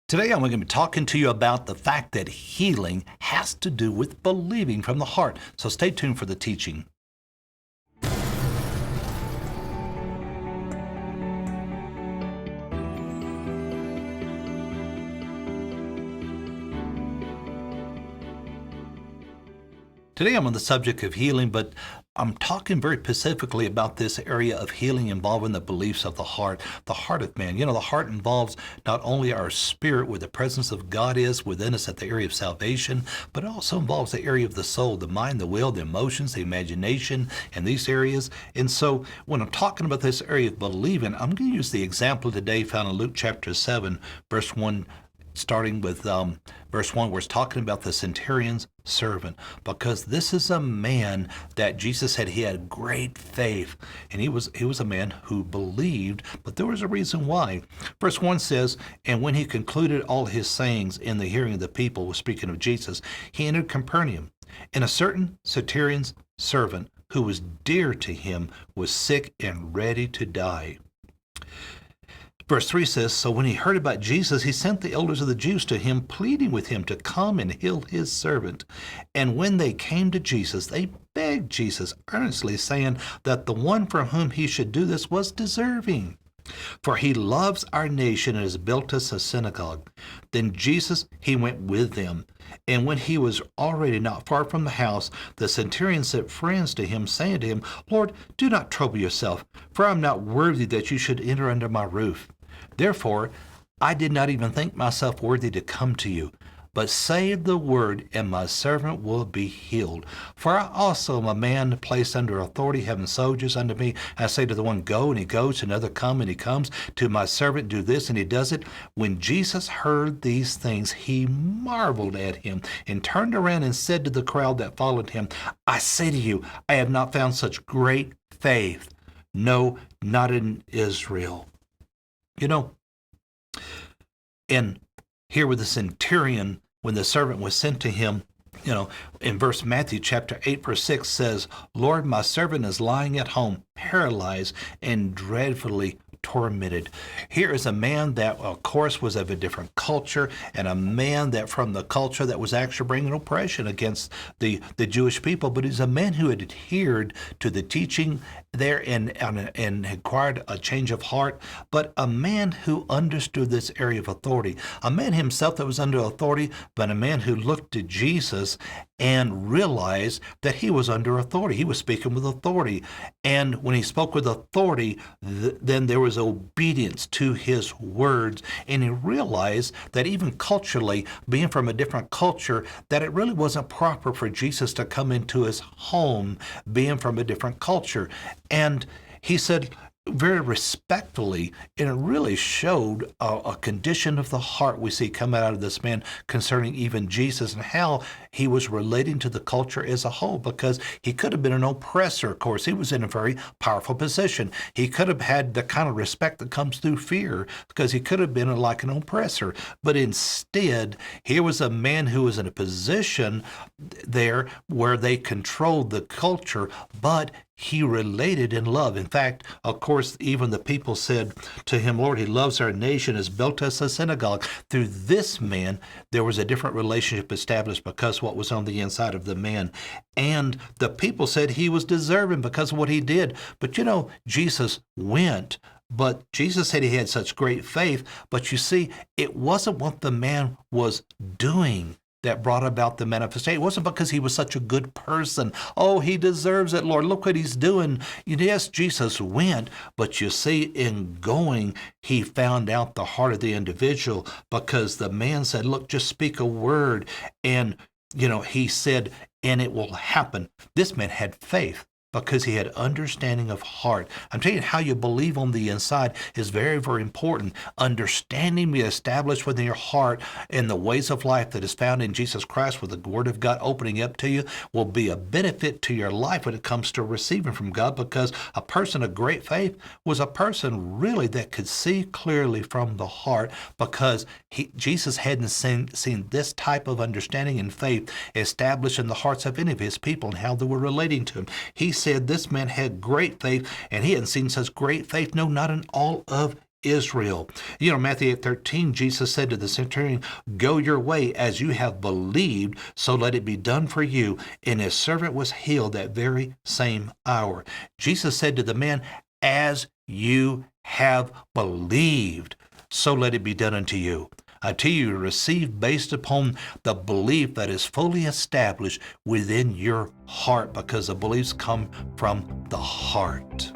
Today, I'm going to be talking to you about the fact that healing has to do with believing from the heart. So stay tuned for the teaching. Today, I'm on the subject of healing, but I'm talking very specifically about this area of healing involving the beliefs of the heart of man. The heart involves not only our spirit, where the presence of God is within us at the area of salvation, but it also involves the area of the soul, the mind, the will, the emotions, the imagination, and these areas. And so when I'm talking about this area of believing, I'm going to use the example today found in Luke chapter 7, verse 1, starting with verse 1, where it's talking about the centurion's servant, because this is a man that Jesus said he had great faith, and he was a man who believed, but there was a reason why. Verse 1 says, and when he concluded all his sayings in the hearing of the people, speaking of Jesus, he entered Capernaum, and a certain centurion's servant, who was dear to him, was sick and ready to die. Verse 3 says, so when he heard about Jesus, he sent the elders of the Jews to him, pleading with him to come and heal his servant. And when they came to Jesus, they begged Jesus earnestly, saying that the one for whom he should do this was deserving, for he loves our nation and has built us a synagogue. Then Jesus, he went with them. And when he was already not far from the house, the centurion sent friends to him, saying to him, Lord, do not trouble yourself, for I am not worthy that you should enter under my roof. Therefore, I did not even think myself worthy to come to you, but say the word, and my servant will be healed. For I also am a man placed under authority, having soldiers under me. I say to the one, go, and he goes, to another, come, and he comes. To my servant, do this, and he does it. When Jesus heard these things, he marveled at him, and turned around and said to the crowd that followed him, I say to you, I have not found such great faith, no, not in Israel. And here with the centurion, when the servant was sent to him, in Matthew chapter 8, verse 6 says, Lord, my servant is lying at home, paralyzed and dreadfully tormented. Here is a man that, of course, was of a different culture, and a man that from the culture that was actually bringing oppression against the Jewish people, but he's a man who had adhered to the teaching there and acquired a change of heart, but a man who understood this area of authority, a man himself that was under authority, but a man who looked at Jesus and realized that he was under authority. He was speaking with authority. And when he spoke with authority, then there was obedience to his words. And he realized that even culturally, being from a different culture, that it really wasn't proper for Jesus to come into his home, being from a different culture. And he said, very respectfully, and it really showed a condition of the heart we see come out of this man concerning even Jesus and how he was relating to the culture as a whole, because he could have been an oppressor. Of course, he was in a very powerful position. He could have had the kind of respect that comes through fear, because he could have been like an oppressor. But instead, here was a man who was in a position there where they controlled the culture, but he related in love. In fact, of course, even the people said to him, Lord, he loves our nation, has built us a synagogue. Through this man, there was a different relationship established because what was on the inside of the man. And the people said he was deserving because of what he did. But Jesus went. But Jesus said he had such great faith. But you see, it wasn't what the man was doing that brought about the manifestation. It wasn't because he was such a good person. Oh, he deserves it, Lord. Look what he's doing. Yes, Jesus went, but you see, in going, he found out the heart of the individual, because the man said, look, just speak a word. And, he said, and it will happen. This man had faith, because he had understanding of heart. I'm telling you, how you believe on the inside is very, very important. Understanding be established within your heart in the ways of life that is found in Jesus Christ, with the Word of God opening up to you, will be a benefit to your life when it comes to receiving from God, because a person of great faith was a person really that could see clearly from the heart, because Jesus hadn't seen this type of understanding and faith established in the hearts of any of his people and how they were relating to him. He said this man had great faith, and he hadn't seen such great faith, no, not in all of Israel. You know, Matthew 8:13, Jesus said to the centurion, "Go your way as you have believed, so let it be done for you." And his servant was healed that very same hour. Jesus said to the man, "As you have believed, so let it be done unto you." I tell you, receive based upon the belief that is fully established within your heart, because the beliefs come from the heart.